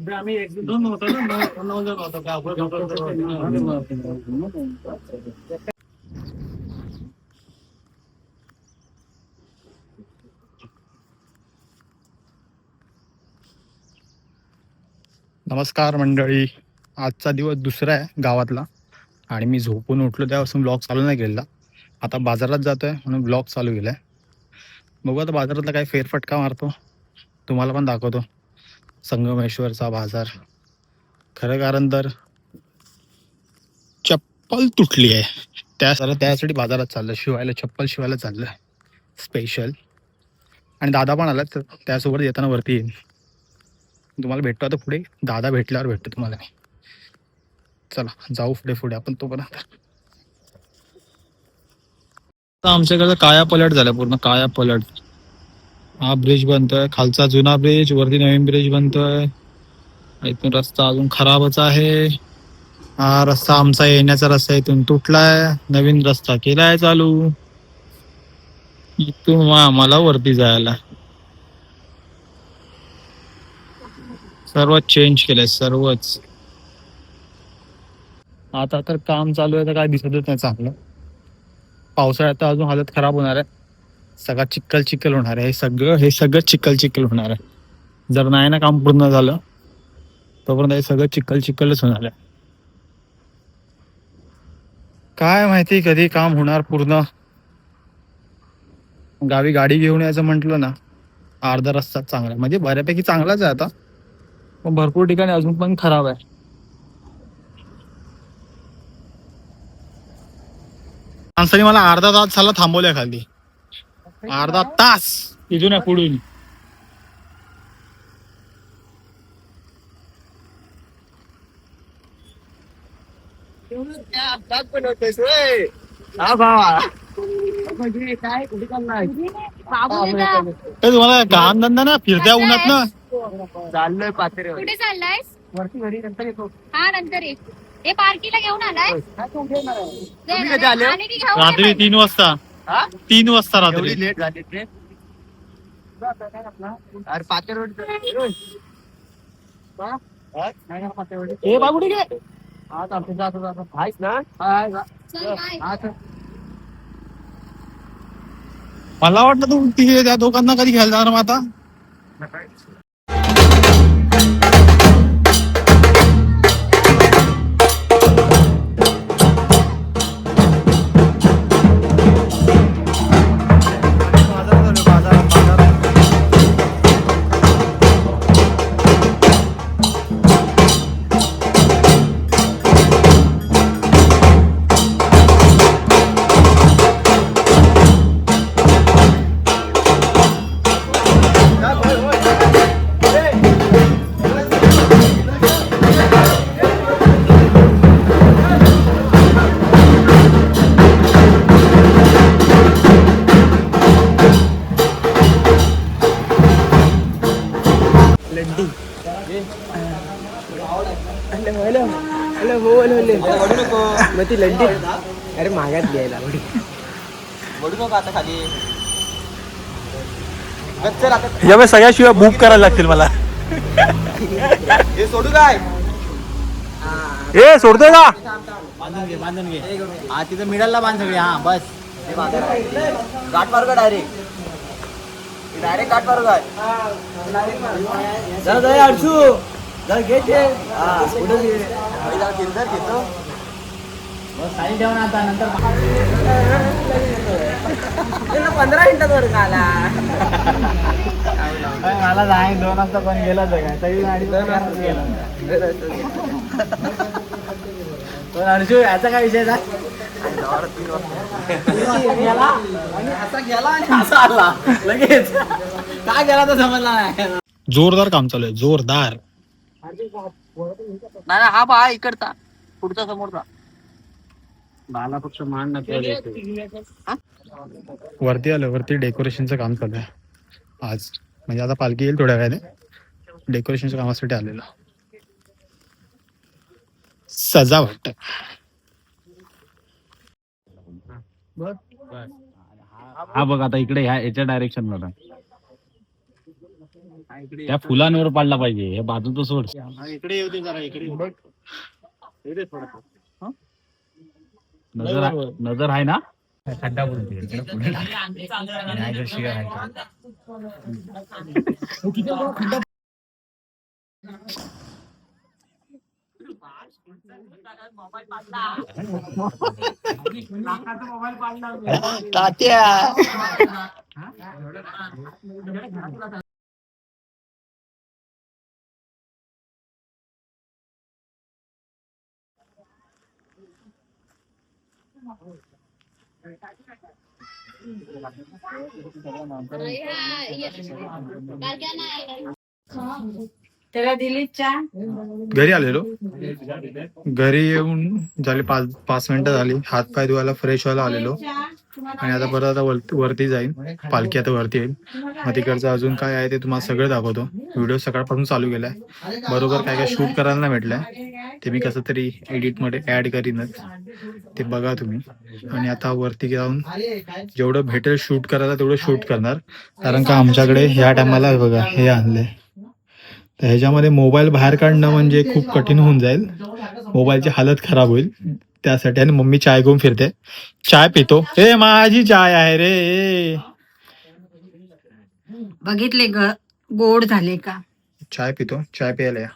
आम्ही एक दोन होतो ना, 9 जण होतो का. नमस्कार मंडळी. आजचा दिवस दुसरा आहे गावातला आणि मी झोपून उठलो त्यापासून ब्लॉग चालू नाही केलेला. आता बाजारात जातोय म्हणून ब्लॉग चालू केलाय. बघू आता बाजारातला काय फेरफटका मारतो, तुम्हाला पण दाखवतो संगमेश्वरचा बाजार. खरं कारण तर चप्पल तुटली आहे, त्यासाठी बाजारात चाललं, शिवायला चप्पल शिवायला चाललं स्पेशल. आणि दादा पण आला, तर त्यासोबत येताना वरती येईन. तुम्हाला भेटतो आता पुढे, दादा भेटल्यावर भेटतो तुम्हाला मी. चला जाऊ पुढे पुढे आपण तोपर्यंत. आमच्याकडे काया पलट झाला, पूर्ण काया पलट. हा ब्रिज बनतोय, खालचा जुना ब्रिज, वरती नवीन ब्रिज बनतोय. इथून रस्ता अजून खराबच आहे. हा रस्ता आमचा येण्याचा रस्ता इथून तुटलाय, नवीन रस्ता केलाय चालू इथून आम्हाला वरती जायला. सर्वच चेंज केलंय, सर्वच. आता तर काम चालू आहे तर काय दिसतच नाही चांगलं. पावसाळ्यात तर अजून हालत खराब होणार आहे, सगळा चिक्कल चिक्कल होणार आहे. हे सगळं चिक्कल चिक्कल होणार आहे. जर नाही ना काम पूर्ण झालं तोपर्यंत हे सगळं चिक्कल चिक्कलच होणार आहे. काय माहिती कधी काम होणार पूर्ण. गावी गाडी घेऊन यायचं म्हटलं ना, अर्धा रस्ता चांगला म्हणजे बऱ्यापैकी चांगलाच आहे आता, पण भरपूर ठिकाणी अजून पण खराब आहे. माणसाने मला अर्धा तास झाला थांबवल्या खाली, अर्धा तास इथून आहे पुढून. हा भावा, काय कुठे चाललाय? तुम्हाला काम धंदा ना, फिरत्या उन्हात ना. चाललोय पाथरे. कुठे चाललायस? वरती घरी नंतर येतो. हा नंतर ये. हे पार्टीला घेऊन आलाय? तुम्ही कधी आले? आणि ती घेऊन ये रात्री पहिले. 3 वाजता, हा? 3 वाजता रात्री. एवढी लेट झाली ट्रेन. अरे पाथरे रोड. ए बाबुडी गे. हा चालतो, जातो जातो. आहेस ना? हाय. चल बाय. हा चल. मला वाटलं तू त्या दोघांना कधी घ्यायला जाणार मग आता. मग ती लड्डी अरे मागात घ्यायला वडू नको आता खाली. यावेळी सगळ्या शिवाय बुक करायला लागतील मला. हे सोडू काय? ए सोडतोय का? बांधून घे. हा तिथं मिडलला बांध सगळी. हा बस. गाठ मारू का डायरेक्ट गाठ मारू काय? जरा अर्शू जरा घे ते. किरदार घेतो. साडी ठेवून आता नंतर 15 मिनिटात वर आला. मला जाय 2 वाजता पण गेला काय तरी गेला. पण अर्जू याचा काय विषय गेला आणि असा गेला आणि असा आला लगेच. काय गेला तर समजला नाही. जोरदार काम चालू आहे, जोरदार. नाही हा बा इकडचा पुढचा समोरचा बाला पक्ष मान वरती आलं, वरती डेकोरेशनचं काम चालू आहे आज. म्हणजे आता पालखी येईल थोड्या वेळाने, डेकोरेशनच्या कामासाठी आलेलं. सजावट. हा बघ आता इकडे ह्या याच्या डायरेक्शन मध्ये त्या फुलांवर पाडला पाहिजे, हे बाजूचं सोड. इकडे येऊ दे जरा, इकडे बघ. नजर आहे ना. खड्डा बोलते तात्या. त्याला दिली चहा. घरी आलेलो. घरी येऊन झाले 5 मिनिटं झाली. हात पाय धुवायला फ्रेश व्हायला आलेलो आणि आता परत वरती जाईन. पालखी आता वरती येईल. मग तिकडचं अजून काय आहे ते तुम्हाला सगळं दाखवतो. व्हिडिओ सकाळपासून चालू केलाय. बरोबर काय काय शूट करायला नाही भेटलंय ते मी कसं तरी एडिटमध्ये ऍड करीनच, ते बघा तुम्ही. आणि आता वरती जाऊन जेवढं भेटेल शूट करायला तेवढं शूट करणार. कारण का आमच्याकडे ह्या टायमाला बघा हे आणलंय, तर ह्याच्यामध्ये मोबाईल बाहेर काढणं म्हणजे खूप कठीण होऊन जाईल. मोबाईलची हालत खराब होईल त्यासाठी. आणि मम्मी चाय घेऊन फिरते. चाय पितो. ए माझी चाय आहे रे. बघितले गोड झाले का? चाय पितो. चाय प्यायला या.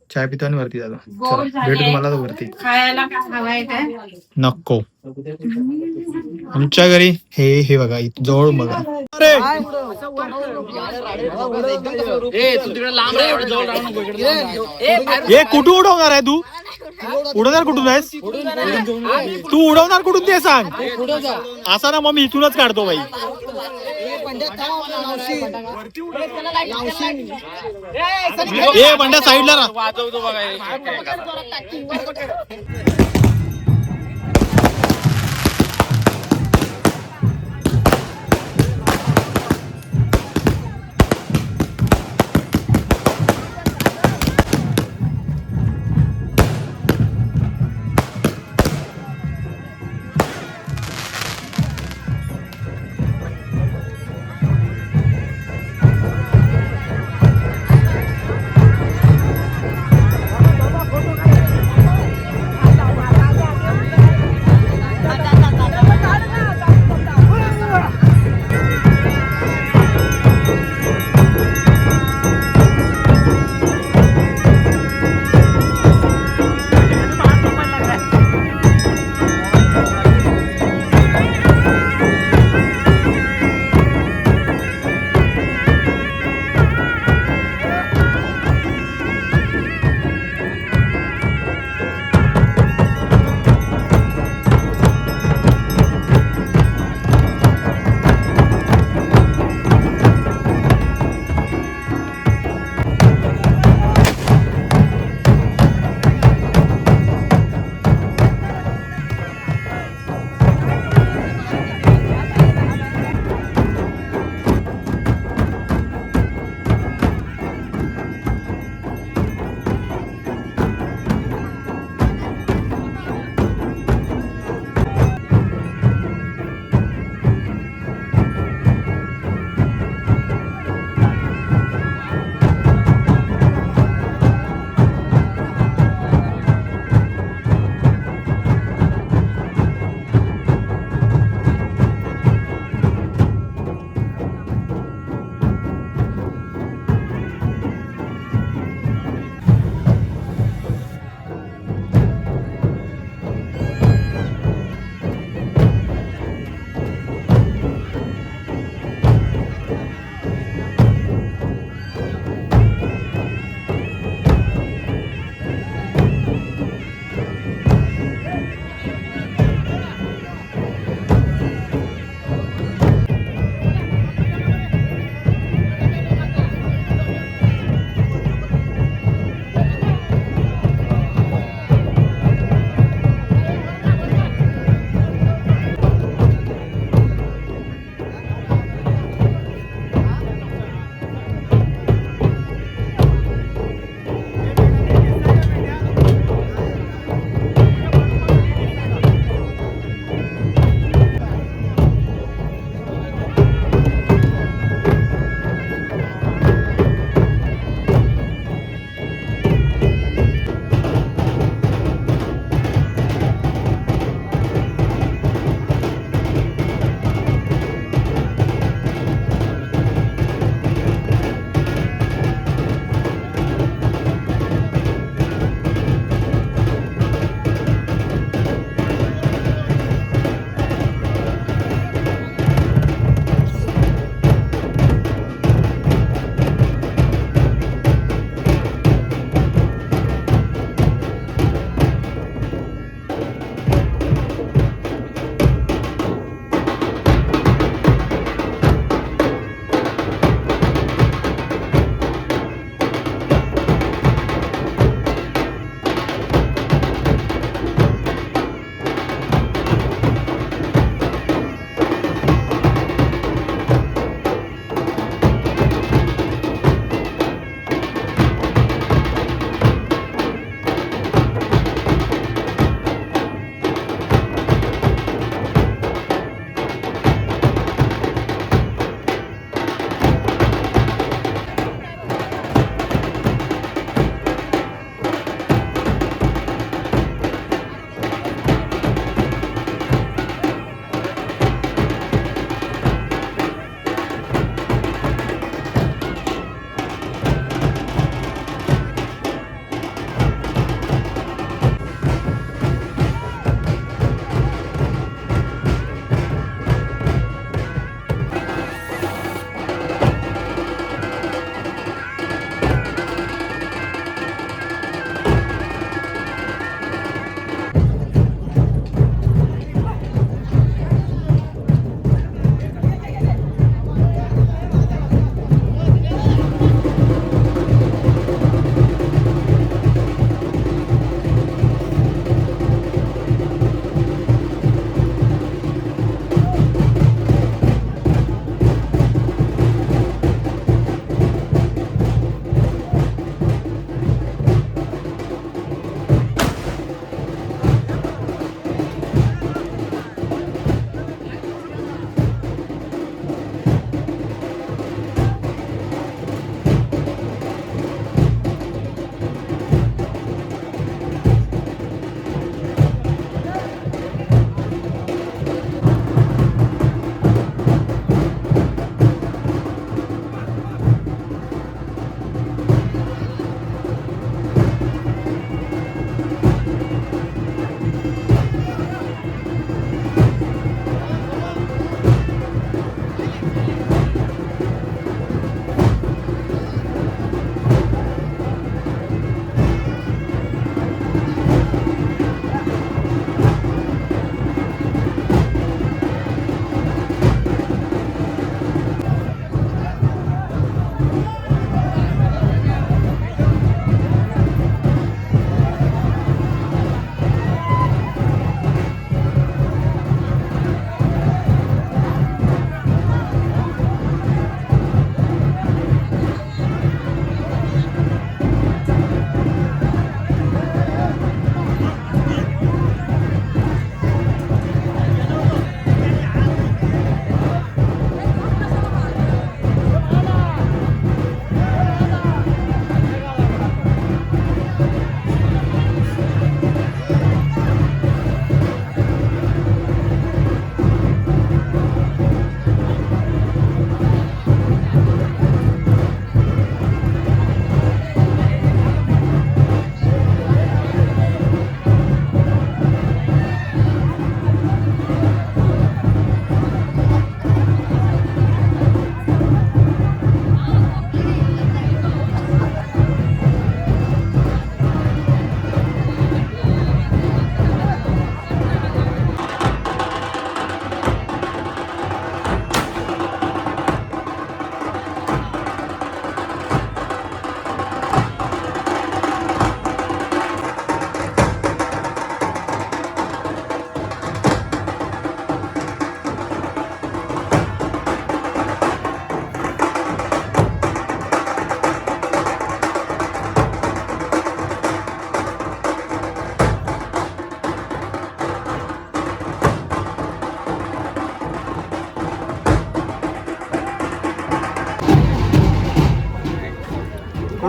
चाय पितो आणि वरती जातो. गोड चला भेटू झाले. तुम्हाला वरती. खायला काय हवाय काय? नको. आमच्या घरी हे बघा इथं जवळ बघा. अरे हे कुठं उडवणार आहे तू? उडवणार कुठून आहेस तू? उडवणार कुठून ते सांग. असा ना मग मी इथूनच काढतो बाई. ए बंड्या साईडला राहा. वाजवतो बघा.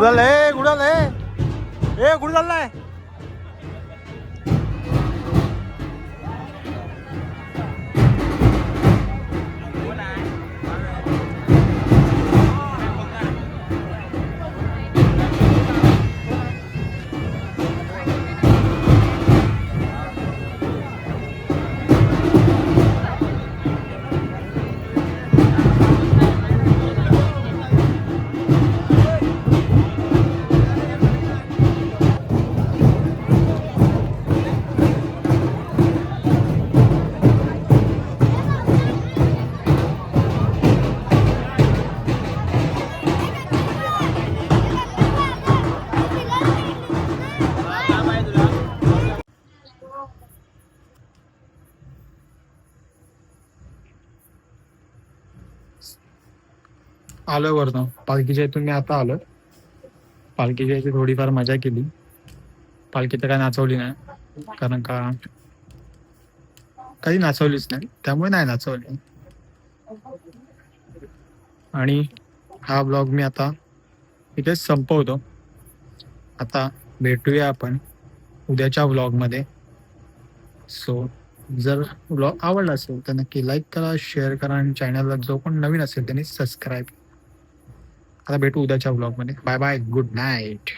चाललंय कुठं चाललाय आलोय वरनं पालखीच्या इथून मी आता आलोय पालखीच्या इथे थोडीफार मजा केली पालखी तर काय नाचवली नाही कारण का काही नाचवलीच नाही त्यामुळे नाही नाचवली आणि हा ब्लॉग मी आता इथेच संपवतो आता भेटूया आपण उद्याच्या ब्लॉगमध्ये सो जर ब्लॉग आवडला असेल तर नक्की लाईक करा शेअर करा आणि चॅनलला जो कोण नवीन असेल त्यांनी सबस्क्राईब आता भेटू उद्याच्या ब्लॉगमध्ये बाय बाय गुड नाईट